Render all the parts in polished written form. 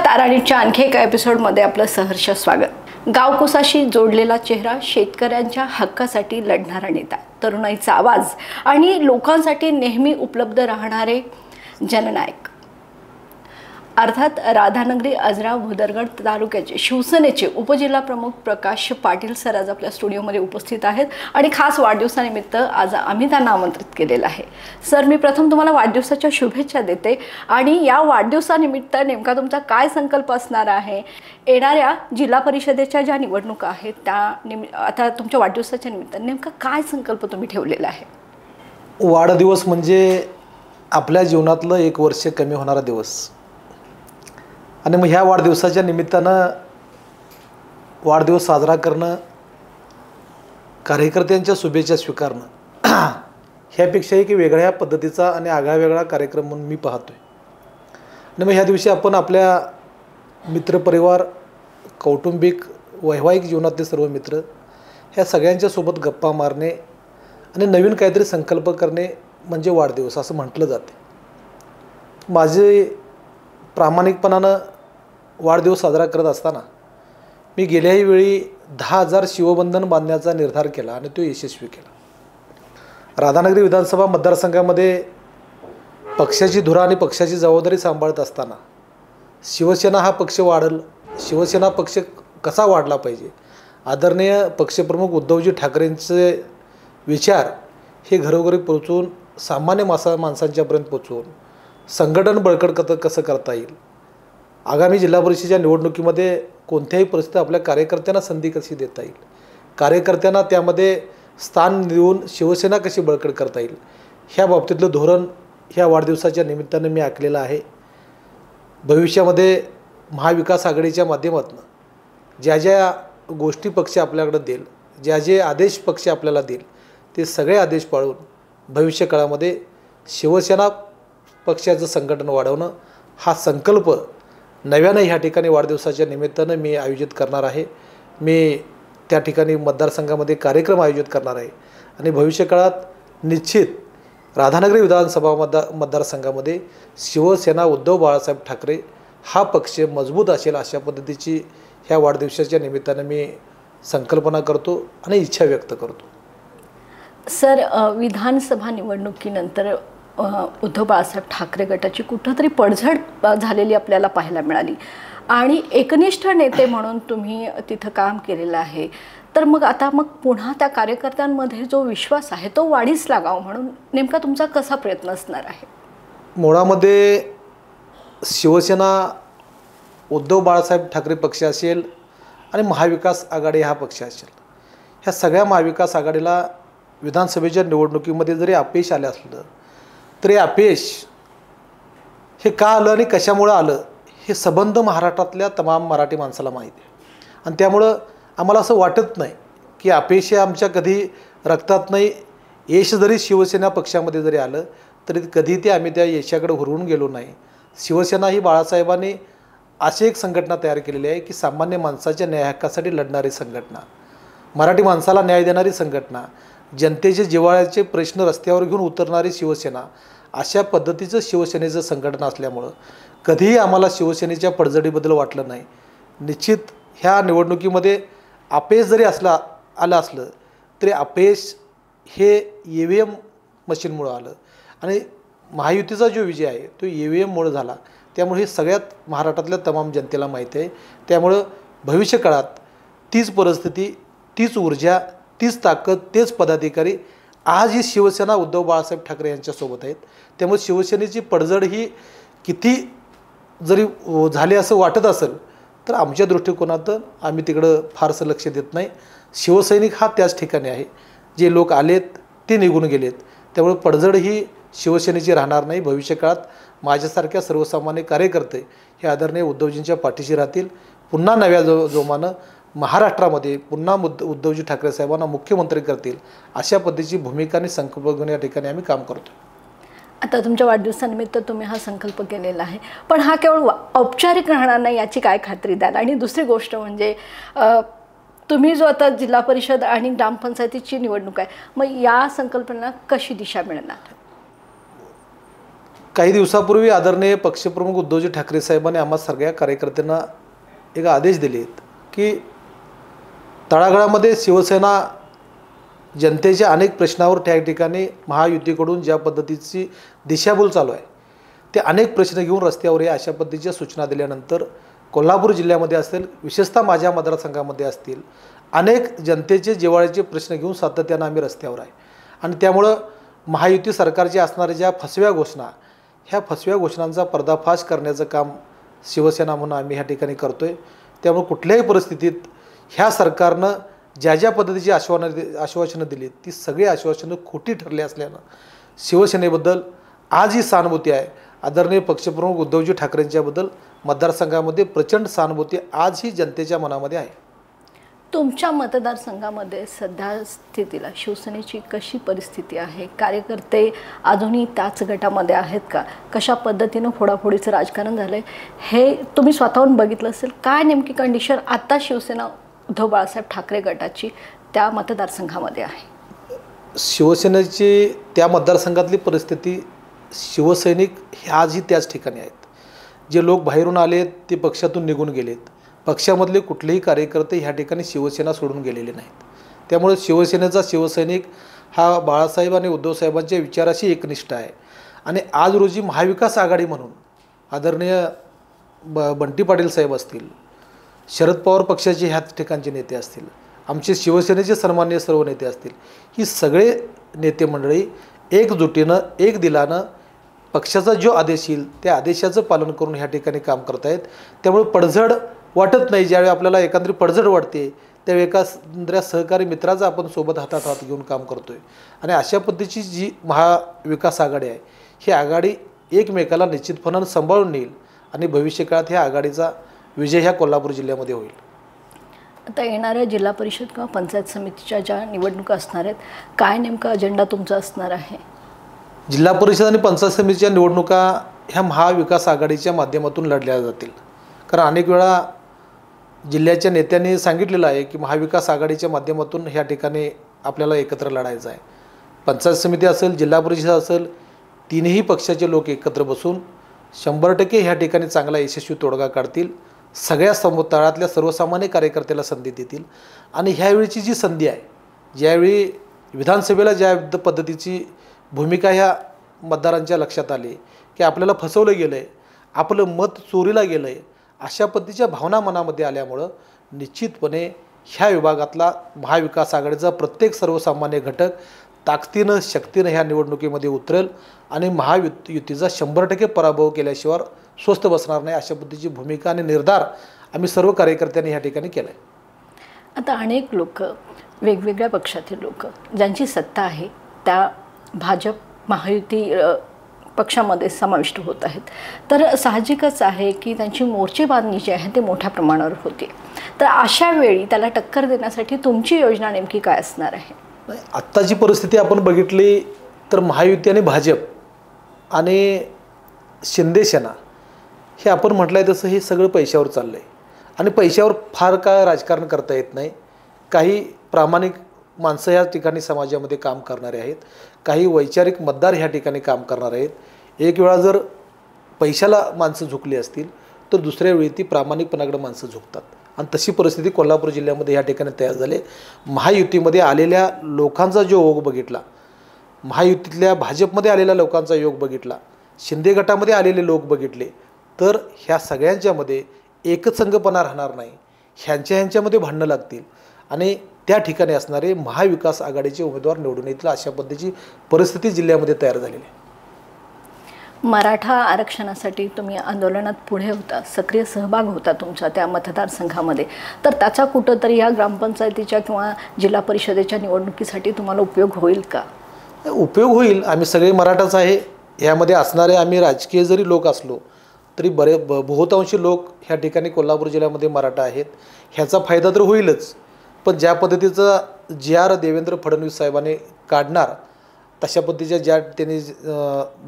ताराणीच्या आणखी एका एपिसोडमध्ये आपलं सहर्ष स्वागत। गावकुसाशी जोडलेला चेहरा, शेतकऱ्यांच्या हक्कासाठी लढणारा नेता, तरुणाईचा आवाज आणि लोकांसाठी नेहमी उपलब्ध राहणारे जननायक, अर्थात राधानगरी आजरा भुदरगड तालुक्याचे शिवसेनेचे उपजिल्हा प्रमुख प्रकाश पाटील सर आज आपल्या स्टुडिओमध्ये उपस्थित आहेत आणि खास वाढदिवसानिमित्त आज आम्ही त्यांना आमंत्रित केलेलं आहे। सर, मी प्रथम तुम्हाला वाढदिवसाच्या शुभेच्छा देते आणि या वाढदिवसानिमित्त नेमका तुमचा काय संकल्प असणार आहे? येणाऱ्या जिल्हा परिषदेच्या ज्या निवडणुका आहेत त्या आता तुमच्या वाढदिवसाच्या निमित्त नेमका काय संकल्प तुम्ही ठेवलेला आहे? वाढदिवस म्हणजे आपल्या जीवनातलं एक वर्ष कमी होणारा दिवस आणि मग ह्या वाढदिवसाच्या निमित्तानं वाढदिवस साजरा करणं, कार्यकर्त्यांच्या शुभेच्छा स्वीकारणं ह्यापेक्षाही की वेगळ्या पद्धतीचा आणि आगळावेगळा कार्यक्रम म्हणून मी पाहतोय। आणि मग ह्या दिवशी आपण आपल्या मित्रपरिवार, कौटुंबिक, वैवाहिक जीवनातले सर्व मित्र ह्या सगळ्यांच्या सोबत गप्पा मारणे आणि नवीन काहीतरी संकल्प करणे म्हणजे वाढदिवस असं म्हटलं जाते। माझे प्रामाणिकपणानं वाढदिवस साजरा करत असताना मी गेल्याही वेळी 10,000 शिवबंधन बांधण्याचा निर्धार केला आणि तो यशस्वी केला। राधानगरी विधानसभा मतदारसंघामध्ये पक्षाची धुरा आणि पक्षाची जबाबदारी सांभाळत असताना शिवसेना हा पक्ष वाढेल, शिवसेना पक्ष कसा वाढला पाहिजे, आदरणीय पक्षप्रमुख उद्धवजी ठाकरेंचे विचार हे घरोघरी पोहोचवून, सामान्य माणसांच्यापर्यंत पोहोचवून संघटन बळकट कसं करता येईल, आगामी जिल्हा परिषदेच्या निवडणुकीमध्ये कोणत्याही परिस्थितीत आपल्या कार्यकर्त्यांना संधी कशी देता येईल, कार्यकर्त्यांना त्यामध्ये स्थान देऊन शिवसेना कशी बळकट करता येईल, ह्या बाबतीतलं धोरण ह्या वाढदिवसाच्या निमित्तानं मी आखलेलं आहे। भविष्यामध्ये महाविकास आघाडीच्या माध्यमातून ज्या ज्या गोष्टी पक्ष आपल्याकडे देईल, ज्या जे आदेश पक्ष आपल्याला देईल ते सगळे आदेश पाळून भविष्यकाळामध्ये शिवसेना पक्षाचं संघटन वाढवणं हा संकल्प नव्यानं ह्या ठिकाणी वाढदिवसाच्या निमित्तानं मी आयोजित करणार आहे। मी त्या ठिकाणी मतदारसंघामध्ये कार्यक्रम आयोजित करणार आहे आणि भविष्यकाळात निश्चित राधानगरी विधानसभा मतदारसंघामध्ये शिवसेना उद्धव बाळासाहेब ठाकरे हा पक्ष मजबूत असेल अशा पद्धतीची ह्या वाढदिवसाच्या निमित्तानं मी संकल्पना करतो आणि इच्छा व्यक्त करतो। सर, विधानसभा निवडणुकीनंतर उद्धव बाळासाहेब ठाकरे गटाची कुठंतरी पडझड झालेली आपल्याला पाहायला मिळाली आणि एकनिष्ठ नेते म्हणून तुम्ही तिथं काम केलेलं आहे, तर मग आता पुन्हा त्या कार्यकर्त्यांमध्ये जो विश्वास आहे तो वाढीस लागावा म्हणून नेमका तुमचा कसा प्रयत्न असणार आहे? मुळामध्ये शिवसेना उद्धव बाळासाहेब ठाकरे पक्ष असेल आणि महाविकास आघाडी हा पक्ष असेल, ह्या सगळ्या महाविकास आघाडीला विधानसभेच्या निवडणुकीमध्ये जरी अपयश आलं असलं तरी अपयश हे का आलं आणि कशामुळं आलं हे संबंध महाराष्ट्रातल्या तमाम मराठी माणसाला माहिती आहे आणि त्यामुळं आम्हाला असं वाटत नाही की अपयश हे आमच्या कधी रक्तात नाही। यश जरी शिवसेना पक्षामध्ये जरी आलं तरी कधी ते आम्ही त्या यशाकडे हुरळून गेलो नाही। शिवसेना ही बाळासाहेबांनी अशी एक संघटना तयार केलेली आहे की सामान्य माणसाच्या न्याय हक्कासाठी लढणारी संघटना, मराठी माणसाला न्याय देणारी संघटना, जनतेचे जिव्हाळ्याचे प्रश्न रस्त्यावर घेऊन उतरणारी शिवसेना, अशा पद्धतीचं शिवसेनेचं संघटना असल्यामुळं कधीही आम्हाला शिवसेनेच्या पडझडीबद्दल वाटलं नाही। निश्चित ह्या निवडणुकीमध्ये अपयश जरी आलं असलं तरी अपयश हे EVM मशीनमुळं आलं आणि महायुतीचा जो विजय आहे तो EVMमुळं झाला। त्यामुळे हे सगळ्यात महाराष्ट्रातल्या तमाम जनतेला माहिती आहे। त्यामुळं भविष्यकाळात तीच परिस्थिती, तीच ऊर्जा, तीच ताकद, तेच पदाधिकारी आज ही शिवसेना उद्धव बाळासाहेब ठाकरे यांच्यासोबत आहेत। त्यामुळे शिवसेनेची पडझड ही किती जरी झाली असं वाटत असेल तर आमच्या दृष्टिकोनातून आम्ही तिकडं फारसं लक्ष देत नाही। शिवसैनिक हा त्याच ठिकाणी आहे, जे लोक आलेत ते निघून गेलेत, त्यामुळे पडझड ही शिवसेनेची राहणार नाही। भविष्यकाळात माझ्यासारख्या सर्वसामान्य कार्यकर्ते हे आदरणीय उद्धवजींच्या पाठीशी राहतील। पुन्हा नव्या जोमानं महाराष्ट्रामध्ये पुन्हा उद्धवजी ठाकरे साहेबांना मुख्यमंत्री करतील अशा पद्धतीची भूमिका आणि संकल्प घेऊन या ठिकाणी आम्ही काम करतो। आता तुमच्या वाढदिवसानिमित्त तुम्ही हा संकल्प केलेला आहे, पण हा केवळ औपचारिक राहणार नाही याची काय खात्री द्याल? आणि दुसरी गोष्ट म्हणजे तुम्ही जो आता जिल्हा परिषद आणि ग्रामपंचायतीची निवडणूक आहे, मग या संकल्पनेला कशी दिशा मिळणार? काही दिवसापूर्वी आदरणीय पक्षप्रमुख उद्धवजी ठाकरे साहेबांनी आम्हा सगळ्या कार्यकर्त्यांना एक आदेश दिले आहेत की तळागाळामध्ये शिवसेना जनतेच्या अनेक प्रश्नावर त्या ठिकाणी महायुतीकडून ज्या पद्धतीची दिशाभूल चालू आहे ते अनेक प्रश्न घेऊन रस्त्यावर या अशा पद्धतीच्या सूचना दिल्यानंतर कोल्हापूर जिल्ह्यामध्ये असेल, विशेषतः माझ्या मतदारसंघामध्ये असतील, अनेक जनतेचे जिव्हाळ्याचे प्रश्न घेऊन सातत्यानं आम्ही रस्त्यावर आहे. आणि त्यामुळं महायुती सरकारचे असणाऱ्या ज्या फसव्या घोषणा, ह्या फसव्या घोषणांचा पर्दाफाश करण्याचं काम शिवसेना म्हणून आम्ही ह्या ठिकाणी करतो आहे. त्यामुळे कुठल्याही परिस्थितीत ह्या सरकारनं ज्या ज्या पद्धतीची आश्वासनं दिली ती सगळी आश्वासनं खोटी ठरली असल्यानं शिवसेनेबद्दल आज ही सहानुभूती आहे. आदरणीय पक्षप्रमुख उद्धवजी ठाकरेंच्याबद्दल मतदारसंघामध्ये प्रचंड सहानुभूती आजही जनतेच्या मनामध्ये आहे. तुमच्या मतदारसंघामध्ये सध्या स्थितीला शिवसेनेची कशी परिस्थिती आहे? कार्यकर्ते अजूनही त्याच गटामध्ये आहेत का? कशा पद्धतीनं फोडाफोडीचं राजकारण झालं आहे हे तुम्ही स्वतःहून बघितलं असेल. काय नेमकी कंडिशन आता शिवसेना उद्धव बाळासाहेब ठाकरे गटाची त्या मतदारसंघामध्ये आहे? शिवसेनेची त्या मतदारसंघातली परिस्थिती, शिवसैनिक हे आजही त्याच ठिकाणी आहेत. जे लोक बाहेरून आलेत ते पक्षातून निघून गेलेत. पक्षामधले कुठलेही कार्यकर्ते ह्या ठिकाणी शिवसेना सोडून गेलेले नाहीत. त्यामुळे शिवसेनेचा शिवसैनिक हा बाळासाहेब आणि उद्धवसाहेबांच्या विचाराशी एकनिष्ठ आहे. आणि आज रोजी महाविकास आघाडी म्हणून आदरणीय बंटी पाटील साहेब असतील, शरद पवार पक्षाचे ह्याच ठिकाणचे नेते असतील, आमचे शिवसेनेचे सन्माननीय सर्व नेते असतील, ही सगळे नेते मंडळी एकजुटीनं एक दिलानं पक्षाचा जो आदेश येईल त्या आदेशाचं पालन करून ह्या ठिकाणी काम करत आहेत. त्यामुळे पडझड वाटत नाही. ज्यावेळी आपल्याला एकंदरीत पडझड वाटते त्यावेळी एका सहकारी मित्राचा आपण सोबत हातात हात घेऊन काम करतो आहे. आणि अशा पद्धतीची जी महाविकास आघाडी आहे ही आघाडी एकमेकाला निश्चितपणानं सांभाळून नेईल आणि भविष्यकाळात ह्या आघाडीचा विजय ह्या कोल्हापूर जिल्ह्यामध्ये होईल. आता येणाऱ्या जिल्हा परिषद किंवा पंचायत समितीच्या ज्या निवडणुका असणार आहेत, काय नेमका अजेंडा तुमचा असणार आहे? जिल्हा परिषद आणि पंचायत समितीच्या निवडणुका ह्या महाविकास आघाडीच्या माध्यमातून लढल्या जातील. कारण अनेक वेळा जिल्ह्याच्या नेत्यांनी सांगितलेलं आहे की महाविकास आघाडीच्या माध्यमातून ह्या ठिकाणी आपल्याला एकत्र लढायचं आहे. पंचायत समिती असेल, जिल्हा परिषद असेल, तिन्ही पक्षाचे लोक एकत्र बसून 100% ह्या ठिकाणी चांगला यशस्वी तोडगा काढतील. सगळ्या तळातल्या सर्वसामान्य कार्यकर्त्याला संधी देतील. आणि ह्यावेळीची जी संधी आहे, ज्यावेळी विधानसभेला ज्या पद्धतीची भूमिका ह्या मतदारांच्या लक्षात आली की आपल्याला फसवलं गेलं आहे, आपलं मत चोरीला गेलं आहे, अशा पद्धतीच्या भावना मनामध्ये आल्यामुळं निश्चितपणे ह्या विभागातला महाविकास आघाडीचा प्रत्येक सर्वसामान्य घटक ताकदीनं शक्तीनं ह्या निवडणुकीमध्ये उतरेल आणि महायुतीचा 100% पराभव केल्याशिवाय स्वस्थ बसणार नाही, अशा पद्धतीची भूमिका आणि निर्धार आम्ही सर्व कार्यकर्त्यांनी ह्या ठिकाणी केला आहे. आता अनेक लोक, वेगवेगळ्या पक्षातील लोक ज्यांची सत्ता आहे त्या भाजप महायुती पक्षामध्ये समाविष्ट होत आहेत. तर साहजिकच आहे की त्यांची मोर्चे बांधणी जी आहे ते मोठ्या प्रमाणावर होते. तर अशा वेळी त्याला टक्कर देण्यासाठी तुमची योजना नेमकी काय असणार आहे? आत्ताची परिस्थिती आपण बघितली तर महायुती आणि भाजप आणि शिंदेसेना हे आपण म्हटलं आहे तसं हे सगळं पैशावर चाललं आहे. आणि पैशावर फार काय राजकारण करता येत नाही. काही प्रामाणिक माणसं ह्या ठिकाणी समाजामध्ये काम करणारे आहेत, काही वैचारिक मतदार ह्या ठिकाणी काम करणार आहेत. एक वेळा जर पैशाला माणसं झुकली असतील तर दुसऱ्या वेळी ती प्रामाणिकपणाकडे माणसं झुकतात. आणि तशी परिस्थिती कोल्हापूर जिल्ह्यामध्ये ह्या ठिकाणी तयार झाली. महायुतीमध्ये आलेल्या लोकांचा जो योग बघितला, महायुतीतल्या भाजपमध्ये आलेल्या लोकांचा योग बघितला, शिंदे गटामध्ये आलेले लोक बघितले, तर ह्या सगळ्यांच्यामध्ये एकसंघपणा राहणार नाही. ह्यांच्यामध्ये भांडणं लागतील आणि त्या ठिकाणी असणारे महाविकास आघाडीचे उमेदवार निवडून येतील, अशा पद्धतीची परिस्थिती जिल्ह्यामध्ये तयार झालेली आहे. मराठा आरक्षणासाठी तुम्ही आंदोलनात पुढे होता, सक्रिय सहभाग होता तुमचा त्या मतदारसंघामध्ये. तर त्याचा कुठंतरी या ग्रामपंचायतीच्या किंवा जिल्हा परिषदेच्या निवडणुकीसाठी तुम्हाला उपयोग होईल का? उपयोग होईल. आम्ही सगळे मराठाच आहे. यामध्ये असणारे आम्ही राजकीय जरी लोक असलो तरी बहुतांशी लोक ह्या ठिकाणी कोल्हापूर जिल्ह्यामध्ये मराठा आहेत. ह्याचा फायदा तर होईलच. पण ज्या पद्धतीचा जी.आर. देवेंद्र फडणवीस साहेबांनी काढणार, तशा पद्धतीच्या ज्या त्यांनी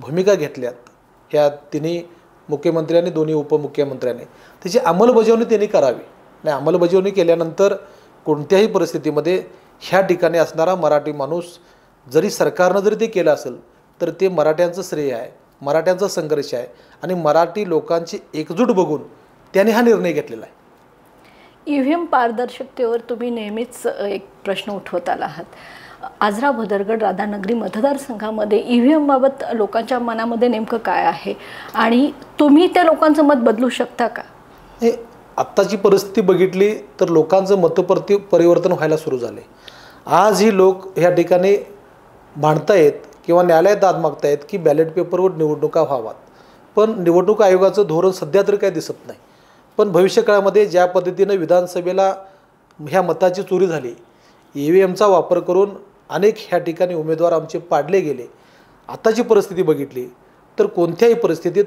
भूमिका घेतल्यात ह्या तिन्ही मुख्यमंत्री आणि दोन्ही उपमुख्यमंत्र्यांनी, त्याची अंमलबजावणी त्यांनी करावी. आणि अंमलबजावणी केल्यानंतर कोणत्याही परिस्थितीमध्ये ह्या ठिकाणी असणारा मराठी माणूस, जरी सरकारनं जरी ते केलं असेल तर ते मराठ्यांचं श्रेय आहे. मराठ्यांचा संघर्ष आहे आणि मराठी लोकांची एकजूट बघून त्यांनी हा निर्णय घेतलेला आहे. EVM पारदर्शकतेवर तुम्ही नेहमीच एक प्रश्न उठवत आला आहात. आजरा भदरगड राधानगरी मतदारसंघामध्ये EVM बाबत लोकांच्या मनामध्ये नेमकं काय आहे आणि तुम्ही त्या लोकांचं मत बदलू शकता का? हे आत्ताची परिस्थिती बघितली तर लोकांचं परिवर्तन व्हायला सुरू झाले. आज ही लोक ह्या ठिकाणी मांडतायत किंवा न्यायालयात दाद मागतायत की बॅलेट पेपरवर निवडणुका व्हावात. पण निवडणूक आयोगाचं धोरण सध्या तरी काही दिसत नाही. पण भविष्यकाळामध्ये ज्या पद्धतीनं विधानसभेला ह्या मताची चोरी झाली, EVMचा वापर करून अनेक ह्या ठिकाणी उमेदवार आमचे पाडले गेले, आताची परिस्थिती बघितली तर कोणत्याही परिस्थितीत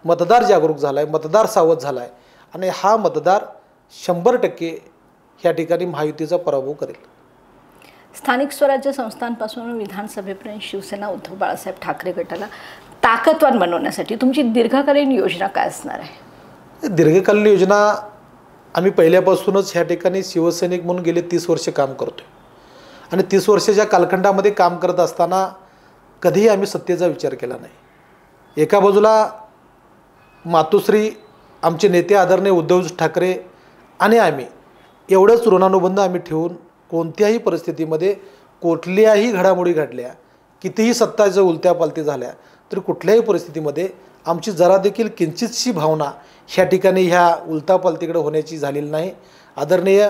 मतदार जागरूक झाला आहे, मतदार सावध झाला आहे आणि हा मतदार 100% ह्या ठिकाणी महायुतीचा पराभव करेल. स्थानिक स्वराज्य संस्थांपासून विधानसभेपर्यंत शिवसेना उद्धव बाळासाहेब ठाकरे गटाला ताकदवान बनवण्यासाठी तुमची दीर्घकालीन योजना काय असणार आहे? दीर्घकालीन योजना आम्ही पहिल्यापासूनच ह्या ठिकाणी शिवसैनिक म्हणून गेले 30 वर्ष काम करतो आहे आणि 30 वर्षाच्या कालखंडामध्ये काम करत असताना कधीही आम्ही सत्तेचा विचार केला नाही. एका बाजूला मातोश्री आमचे नेते आदरणीय उद्धव ठाकरे आणि आम्ही एवढंच ऋणानुबंध आम्ही ठेवून कोणत्याही परिस्थितीमध्ये कुठल्याही घडामोडी घडल्या, कितीही सत्ताच्या उलट्या पालती झाल्या तरी कुठल्याही परिस्थितीमध्ये आमची जरा देखील किंचितशी भावना ह्या ठिकाणी ह्या उलटापालतीकडे होण्याची झालेली नाही. आदरणीय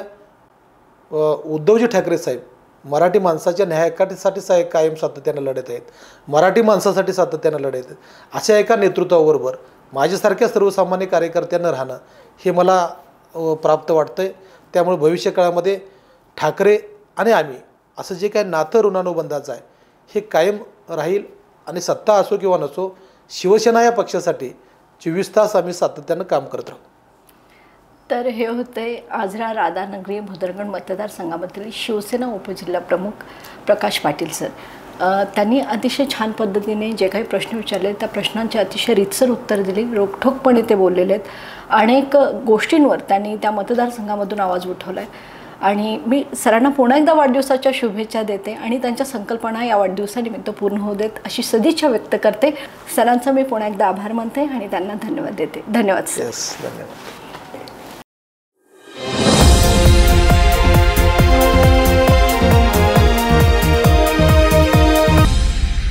उद्धवजी ठाकरे साहेब मराठी माणसाच्या न्यायासाठी कायम सातत्यानं लढत आहेत, मराठी माणसासाठी सातत्यानं लढत आहेत. अशा एका नेतृत्वाबरोबर माझ्यासारख्या सर्वसामान्य कार्यकर्त्यांना राहणं हे मला प्राप्त वाटतं आहे. त्यामुळे भविष्यकाळामध्ये ठाकरे आणि आम्ही असं जे काही नातं ऋणानुबंधाचं आहे हे कायम राहील आणि सत्ता असो किंवा नसो शिवसेना या पक्षासाठी 24 तास आम्ही सातत्यानं काम करत राहू. तर हे होते आजरा राधानगरी भुदरगड मतदारसंघामधील शिवसेना उपजिल्हा प्रमुख प्रकाश पाटील सर. त्यांनी अतिशय छान पद्धतीने जे काही प्रश्न विचारले त्या प्रश्नांचे अतिशय रीतसर उत्तर दिली, रोखठोकपणे ते बोललेले आहेत. अनेक गोष्टींवर त्यांनी त्या मतदारसंघामधून आवाज उठवला आहे आणि मी सरांना पुन्हा एकदा वाढदिवसाच्या शुभेच्छा देते आणि त्यांच्या संकल्पना या वाढदिवसानिमित्त पूर्ण होऊ देत अशी सदिच्छा व्यक्त करते. सरांचं मी पुन्हा एकदा आभार मानते आणि त्यांना धन्यवाद देते. धन्यवाद सर. धन्यवाद.